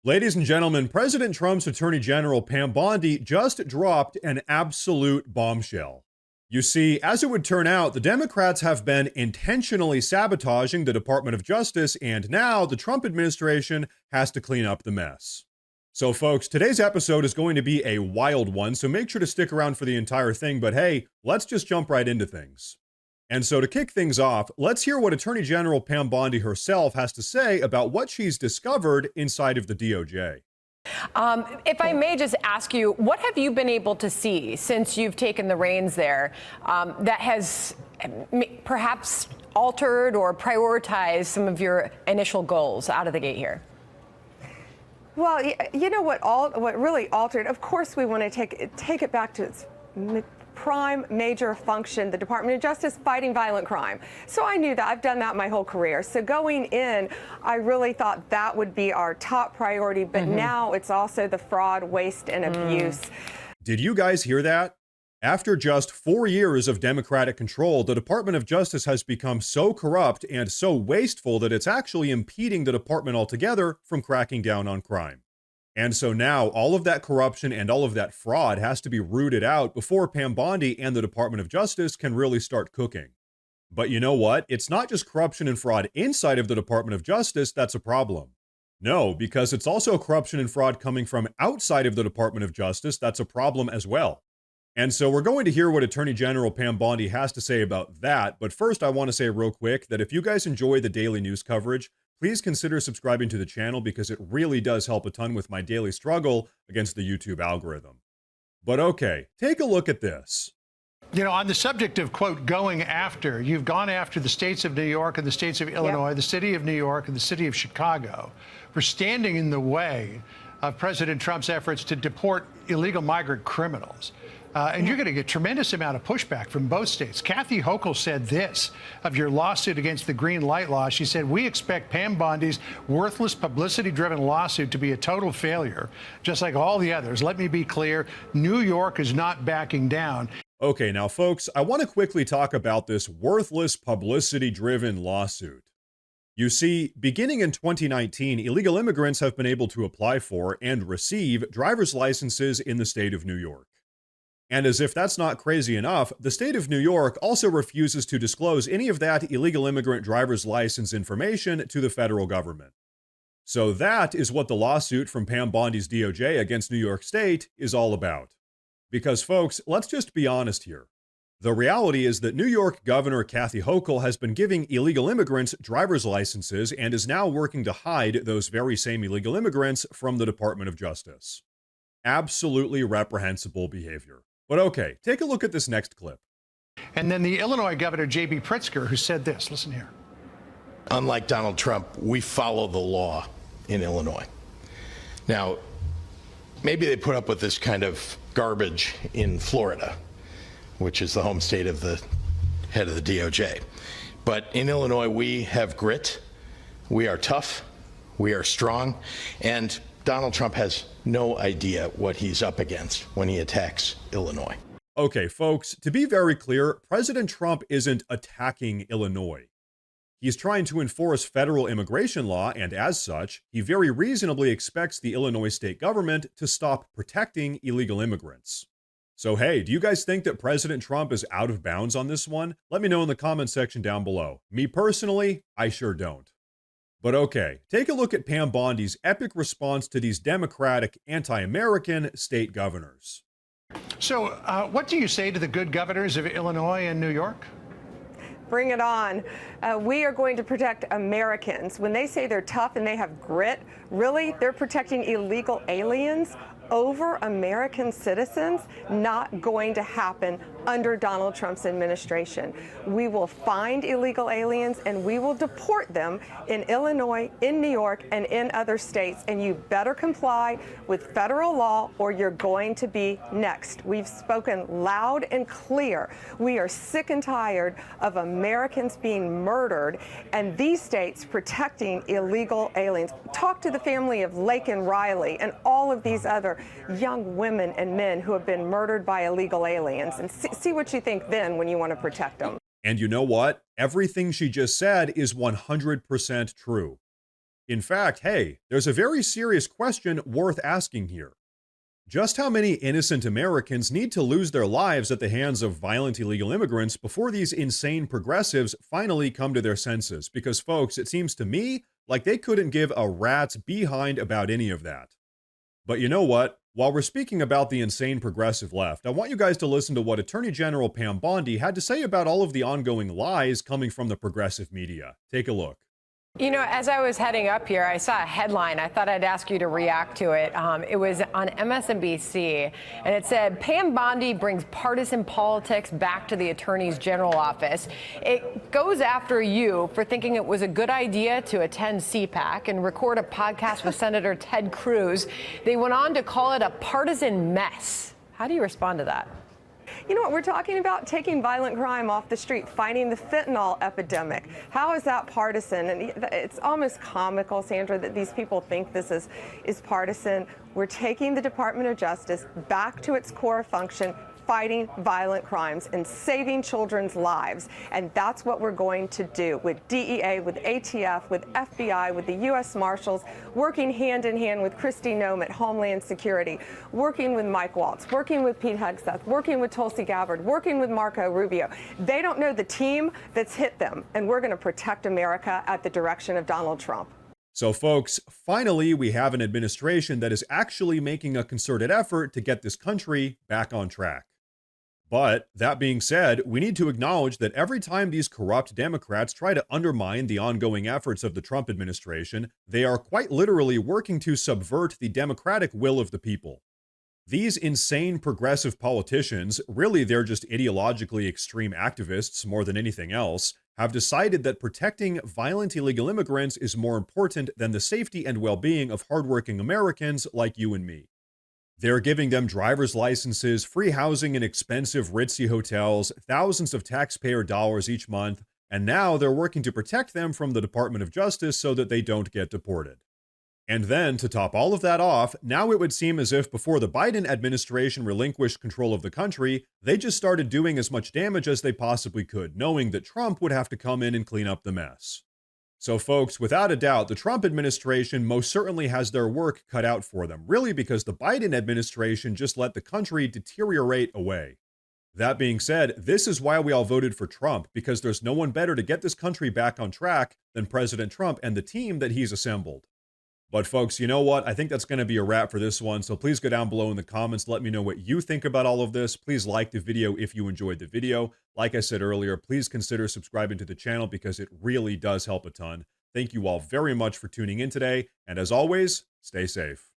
Ladies and gentlemen, President Trump's Attorney General Pam Bondi just dropped an absolute bombshell. You see, as it would turn out, the Democrats have been intentionally sabotaging the Department of Justice, and now the Trump administration has to clean up the mess. So folks, today's episode is going to be a wild one, so make sure to stick around for the entire thing, but hey, let's just jump right into things. And so to kick things off, let's hear what Attorney General Pam Bondi herself has to say about what she's discovered inside of the DOJ. If I may just ask you, what have you been able to see since you've taken the reins there that has perhaps altered or prioritized some of your initial goals out of the gate here? Well, you know what really altered, of course, we want to take it back to its prime major function, the Department of Justice fighting violent crime. So I knew that. I've done that my whole career. So going in, I really thought that would be our top priority. But now it's also the fraud, waste, and abuse. Did you guys hear that? After just 4 years of Democratic control, the Department of Justice has become so corrupt and so wasteful that it's actually impeding the department altogether from cracking down on crime. And so now all of that corruption and all of that fraud has to be rooted out before Pam Bondi and the Department of Justice can really start cooking. But you know what? It's not just corruption and fraud inside of the Department of Justice that's a problem. No, because it's also corruption and fraud coming from outside of the Department of Justice that's a problem as well. And so we're going to hear what Attorney General Pam Bondi has to say about that. But first, I want to say real quick that if you guys enjoy the daily news coverage, please consider subscribing to the channel because it really does help a ton with my daily struggle against the YouTube algorithm. But okay, take a look at this. You know, on the subject of, quote, going after, you've gone after the states of New York and the states of Illinois, the city of New York and the city of Chicago for standing in the way of President Trump's efforts to deport illegal migrant criminals. And you're going to get a tremendous amount of pushback from both states. Kathy Hochul said this of your lawsuit against the green light law. She said, we expect Pam Bondi's worthless publicity-driven lawsuit to be a total failure, just like all the others. Let me be clear, New York is not backing down. Okay, now folks, I want to quickly talk about this worthless publicity-driven lawsuit. You see, beginning in 2019, illegal immigrants have been able to apply for and receive driver's licenses in the state of New York. And as if that's not crazy enough, the state of New York also refuses to disclose any of that illegal immigrant driver's license information to the federal government. So that is what the lawsuit from Pam Bondi's DOJ against New York State is all about. Because folks, let's just be honest here. The reality is that New York Governor Kathy Hochul has been giving illegal immigrants driver's licenses and is now working to hide those very same illegal immigrants from the Department of Justice. Absolutely reprehensible behavior. But okay, take a look at this next clip. And then the Illinois Governor, J.B. Pritzker, who said this. Listen here. Unlike Donald Trump, we follow the law in Illinois. Now, maybe they put up with this kind of garbage in Florida, which is the home state of the head of the DOJ. But in Illinois, we have grit, we are tough, we are strong, and Donald Trump has no idea what he's up against when he attacks Illinois. Okay, folks, to be very clear, President Trump isn't attacking Illinois. He's trying to enforce federal immigration law, and as such, he very reasonably expects the Illinois state government to stop protecting illegal immigrants. So hey, do you guys think that President Trump is out of bounds on this one? Let me know in the comment section down below. Me personally, I sure don't. But okay, take a look at Pam Bondi's epic response to these Democratic, anti-American state governors. So what do you say to the good governors of Illinois and New York? Bring it on. We are going to protect Americans. When they say they're tough and they have grit, really, they're protecting illegal aliens over American citizens. Not going to happen under Donald Trump's administration. We will find illegal aliens and we will deport them in Illinois, in New York, and in other states. And you better comply with federal law or you're going to be next. We've spoken loud and clear. We are sick and tired of Americans being murdered and these states protecting illegal aliens. Talk to the family of Laken Riley and all of these other young women and men who have been murdered by illegal aliens and see what you think then when you want to protect them. And you know what? Everything she just said is 100% true. In fact, hey, there's a very serious question worth asking here. Just how many innocent Americans need to lose their lives at the hands of violent illegal immigrants before these insane progressives finally come to their senses? Because, folks, it seems to me like they couldn't give a rat's behind about any of that. But you know what? While we're speaking about the insane progressive left, I want you guys to listen to what Attorney General Pam Bondi had to say about all of the ongoing lies coming from the progressive media. Take a look. You know, as I was heading up here, I saw a headline. I thought I'd ask you to react to it. It was on MSNBC, and it said, Pam Bondi brings partisan politics back to the Attorney General's office. It goes after you for thinking it was a good idea to attend CPAC and record a podcast with Senator Ted Cruz. They went on to call it a partisan mess. How do you respond to that? You know what we're talking about? Taking violent crime off the street, fighting the fentanyl epidemic. How is that partisan? And it's almost comical, Sandra, that these people think this is partisan. We're taking the Department of Justice back to its core function, fighting violent crimes and saving children's lives. And that's what we're going to do with DEA, with ATF, with FBI, with the U.S. Marshals, working hand in hand with Kristi Noem at Homeland Security, working with Mike Waltz, working with Pete Hegseth, working with Tulsi Gabbard, working with Marco Rubio. They don't know the team that's hit them, and we're going to protect America at the direction of Donald Trump. So, folks, finally, we have an administration that is actually making a concerted effort to get this country back on track. But that being said, we need to acknowledge that every time these corrupt Democrats try to undermine the ongoing efforts of the Trump administration, they are quite literally working to subvert the democratic will of the people. These insane progressive politicians, really they're just ideologically extreme activists more than anything else, have decided that protecting violent illegal immigrants is more important than the safety and well-being of hardworking Americans like you and me. They're giving them driver's licenses, free housing in expensive ritzy hotels, thousands of taxpayer dollars each month, and now they're working to protect them from the Department of Justice so that they don't get deported. And then, to top all of that off, now it would seem as if before the Biden administration relinquished control of the country, they just started doing as much damage as they possibly could, knowing that Trump would have to come in and clean up the mess. So, folks, without a doubt, the Trump administration most certainly has their work cut out for them, really because the Biden administration just let the country deteriorate away. That being said, this is why we all voted for Trump, because there's no one better to get this country back on track than President Trump and the team that he's assembled. But folks, you know what? I think that's going to be a wrap for this one. So please go down below in the comments. Let me know what you think about all of this. Please like the video if you enjoyed the video. Like I said earlier, please consider subscribing to the channel because it really does help a ton. Thank you all very much for tuning in today. And as always, stay safe.